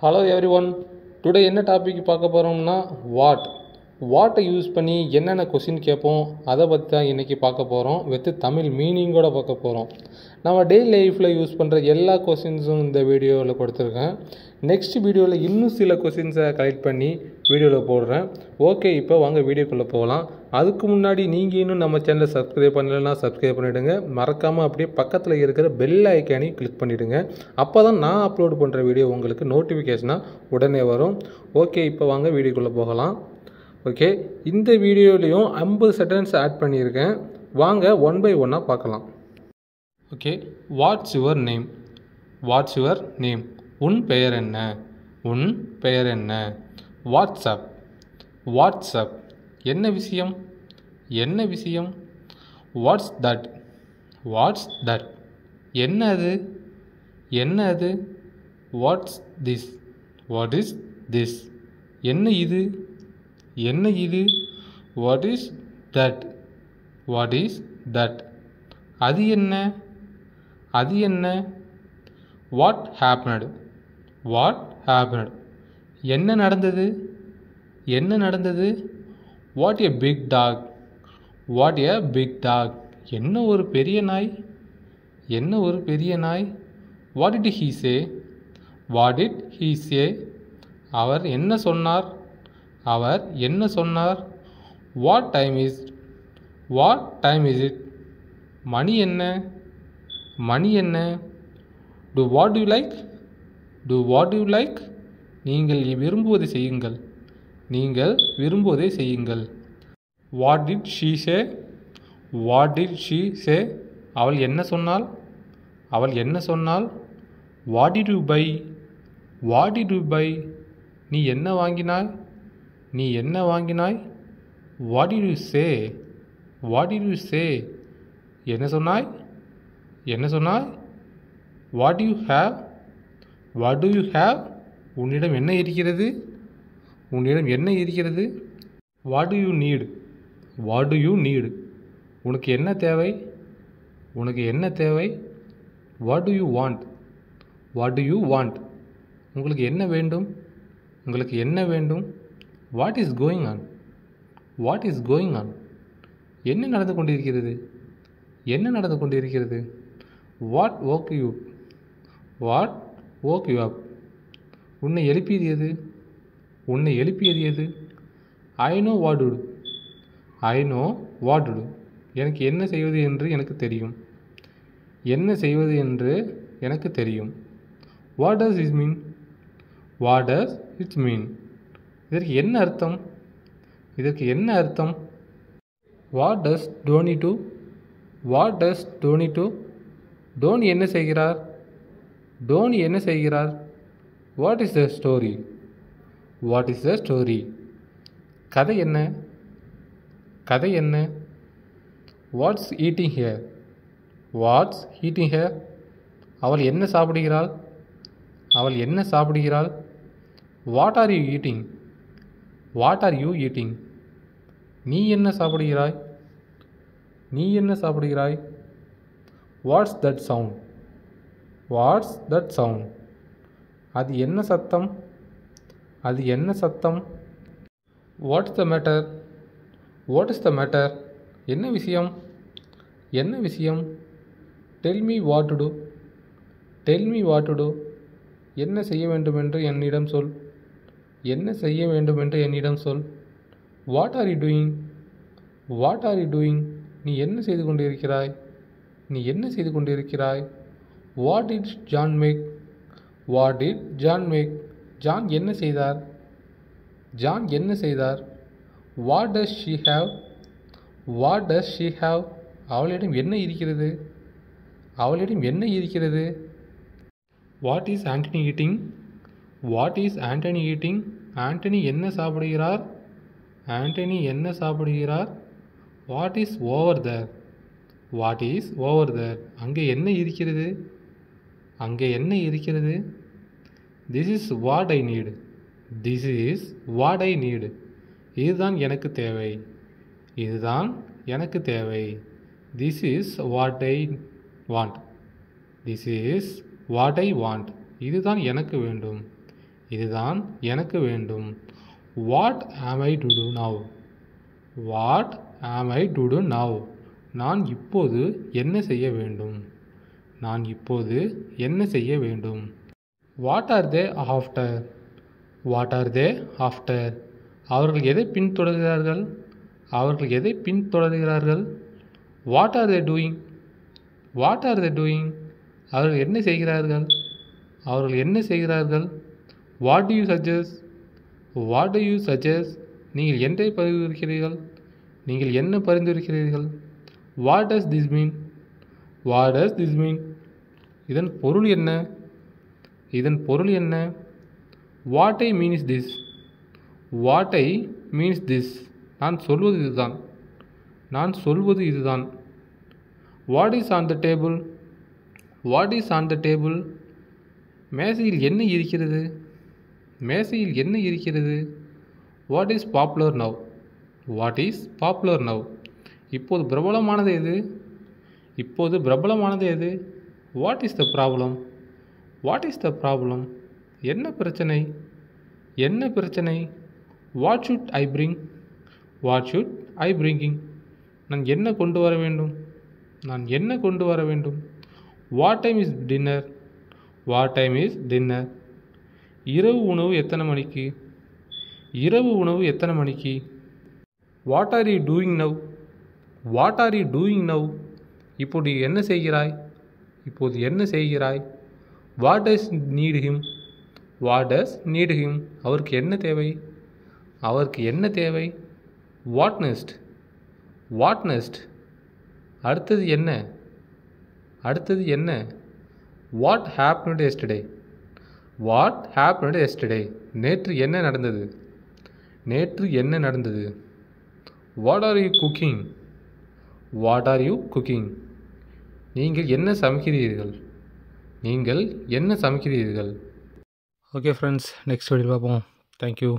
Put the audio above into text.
Hello every one, today என்ன topic பார்க்க போகிறோம்னா வாட்டை யூஸ் பண்ணி என்னென்ன கொஸ்டின் கேட்போம் அதை பற்றி தான் இன்றைக்கி பார்க்க போகிறோம். வித் தமிழ் மீனிங்கோட பார்க்க போகிறோம். நம்ம டெய்லி லைஃப்பில் யூஸ் பண்ணுற எல்லா கொஸ்டின்ஸும் இந்த வீடியோவில் கொடுத்துருக்கேன். நெக்ஸ்ட் வீடியோவில் இன்னும் சில கொஸ்டின்ஸை கலெக்ட் பண்ணி வீடியோவில் போடுறேன். ஓகே, இப்போ வாங்க வீடியோக்குள்ளே போகலாம். அதுக்கு முன்னாடி நீங்கள் இன்னும் நம்ம சேனலை சப்ஸ்கிரைப் பண்ணலைன்னா சப்ஸ்கிரைப் பண்ணிவிடுங்க. மறக்காமல் அப்படியே பக்கத்தில் இருக்கிற பெல் ஐக்கானையும் கிளிக் பண்ணிவிடுங்க. அப்போ தான் நான் அப்லோட் பண்ணுற வீடியோ உங்களுக்கு நோட்டிஃபிகேஷனாக உடனே வரும். ஓகே, இப்போ வாங்க வீடியோக்குள்ளே போகலாம். ஓகே, இந்த வீடியோலையும் 50 சென்டென்ஸ் ஆட் பண்ணியிருக்கேன். வாங்க ஒன் பை ஒன்னாக பார்க்கலாம். Okay, what's your name? What's your name? உன் பெயர் என்ன? உன் பெயர் என்ன? வாட்ஸ்அப்? வாட்ஸ்அப்? என்ன விஷயம்? என்ன விஷயம்? What's that? What's that? என்ன அது? என்ன அது? What's this? What is this? என்ன இது? என்ன இது? What is that? What is that? அது என்ன? அது என்ன? What happened? What happened? என்ன நடந்தது? என்ன நடந்தது? What a big dog? What a big dog? என்ன ஒரு பெரிய நாய்? என்ன ஒரு பெரிய நாய்? What did he say? What did he say? அவர் என்ன சொன்னார்? அவர் என்ன சொன்னார்? What time is? What time is it? மணி என்ன? மணி என்ன? Do what you like? Do what you like? நீங்கள் விரும்புவதை செய்யுங்கள். நீங்கள் விரும்புவதை செய்யுங்கள். What did she say? What did she say? அவள் என்ன சொன்னாள்? அவள் என்ன சொன்னாள்? What did you buy? What did you buy? நீ என்ன வாங்கினாய்? நீ என்ன வாங்கினாய்? What did you say? What did you say? என்ன சொன்னாய்? என்ன சொன்னாய்? What you have? What do you have? உன்னிடம் என்ன இருக்கிறது? உன்னிடம் என்ன இருக்கிறது? What do you need? What do you need? உனக்கு என்ன தேவை? உனக்கு என்ன தேவை? What do you want? What do you want? உங்களுக்கு என்ன வேண்டும்? உங்களுக்கு என்ன வேண்டும்? What is going on? What is going on? என்ன நடந்து கொண்டிருக்கிறது? என்ன நடந்து கொண்டிருக்கிறது? What woke you? What woke you up? உன்னை எழுப்பியது எது? உன்னை எழுப்பியது எது? I know what to to. I know what to to. எனக்கு என்ன செய்வது என்று எனக்கு தெரியும். என்ன செய்வது என்று எனக்கு தெரியும். What does it mean? What does its mean? இதற்கு என்ன அர்த்தம்? இதற்கு என்ன அர்த்தம்? What does Tony do? What does Tony do? Tony என்ன செய்கிறார்? டோனி என்ன செய்கிறார்? What is the story? What is the story? கதை என்ன? கதை என்ன? What's eating here? What's eating here? அவள் என்ன சாப்பிடுகிறாள்? அவள் என்ன சாப்பிடுகிறாள்? What are you eating? What are you eating? நீ என்ன சாப்பிடுகிறாய்? நீ என்ன சாப்பிடுகிறாய்? What's that sound? What's that sound? அது என்ன சத்தம்? அது என்ன சத்தம்? What's the matter? What is the matter? என்ன விஷயம்? என்ன விஷயம்? Tell me what to to. Tell me what to to. என்ன செய்ய வேண்டும் என்று என்னிடம் சொல். என்ன செய்ய வேண்டும் என்று என்னிடம் சொல். What are you doing? What are you doing? நீ என்ன செய்து கொண்டிருக்கிறாய்? நீ என்ன செய்து கொண்டிருக்கிறாய்? What did John make? What did John make? John என்ன செய்தார்? ஜான் என்ன செய்தார்? What does she have? What does she have? அவளிடம் என்ன இருக்கிறது? அவளிடம் என்ன இருக்கிறது? What is Antony eating? What is Antony eating? Antony என்ன சாப்பிடுகிறார்? ஆண்டனி என்ன சாப்பிடுகிறார்? What is over there? What is over தேர்? அங்கே என்ன இருக்கிறது? அங்கே என்ன இருக்கிறது? This is what I need. This is what I need. இதுதான் எனக்கு தேவை. இதுதான் எனக்கு தேவை. This is what I want. This is what I want. இதுதான் எனக்கு வேண்டும். இதுதான் எனக்கு வேண்டும். What am I to do now? What am I to do now? நான் இப்போது என்ன செய்ய வேண்டும்? நான் இப்போது என்ன செய்ய வேண்டும்? What are they after? What are they after? அவர்கள் எதை பின்தொடர்கிறார்கள்? அவர்கள் எதை பின்தொடர்கிறார்கள்? What are they doing? What are they doing? அவர்கள் என்ன செய்கிறார்கள்? அவர்கள் என்ன செய்கிறார்கள்? What do you suggest? What do you suggest? நீங்கள் என்னை பரிந்துரைக்கிறீர்கள்? நீங்கள் என்ன பரிந்துரைக்கிறீர்கள்? What does this mean? What does this mean? இதன் பொருள் என்ன? இதன் பொருள் என்ன? What I means this? What I means this? நான் சொல்வது இதுதான். நான் சொல்வது இதுதான். What is on the table? What is on the table? மேசையில் என்ன இருக்கிறது? மேசையில் என்ன இருக்கிறது? What is popular now? What is popular now? இப்போது பிரபலமானது எது? இப்போது பிரபலமானது எது? What is the problem? What is the problem? என்ன பிரச்சனை? என்ன பிரச்சனை? What should I bring? What should I bringing? நான் என்ன கொண்டு வர வேண்டும்? நான் என்ன கொண்டு வர வேண்டும்? What time is dinner? What time is dinner? இரவு உணவு எத்தனை மணிக்கு? இரவு உணவு எத்தனை மணிக்கு? What are you doing now? What are you doing now? இப்போது என்ன செய்கிறாய்? இப்போது என்ன செய்கிறாய்? What does need him? What does need him? அவருக்கு என்ன தேவை? அவருக்கு என்ன தேவை? What next? What next? அடுத்தது என்ன? அடுத்தது என்ன? What happened yesterday? What happened yesterday? நேற்று என்ன நடந்தது? நேற்று என்ன நடந்தது? What are you cooking? What are you cooking? நீங்கள் என்ன சமைக்கிறீர்கள்? நீங்கள் என்ன சமைக்கிறீர்கள்? ஓகே ஃப்ரெண்ட்ஸ், நெக்ஸ்ட் வீடியோ பார்ப்போம். தேங்க்யூ.